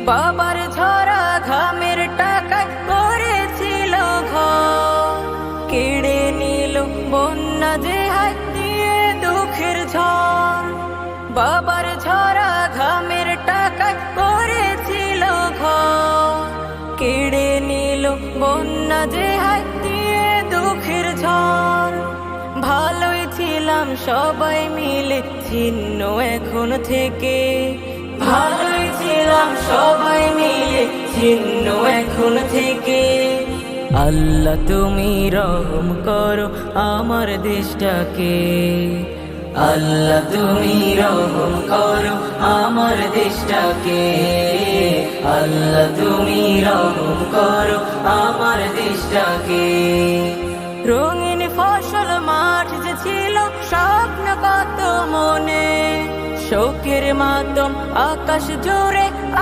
বাবার ঝরা ঘামের টাকায় করেছিল ঘর, কেড়ে নিল বন্যা যে হাত দিয়ে দুঃখের ঝড়। বাবার ঝরা ঘামের টাকায় করেছিল ঘর, কেড়ে নিল বন্যা যে হাত দিয়ে দুঃখের ঝড়। ভালোই ছিলাম সবাই মিলে, ছিন্ন এখন থেকে। ভালোই ছিলাম সবাই মিলে, ছিন্ন এখন থেকে। আল্লাহ তুমি রহম করো আমার দেশটাকে, আল্লাহ তুমি রহম করো আমার দেশটাকে, আল্লাহ তুমি রহম করো আমার দেশটাকে। রঙিন ফসল মাঠ যে ছিল, স্বপ্ন কত মনে, শোকের মাতম আকাশ জুড়ে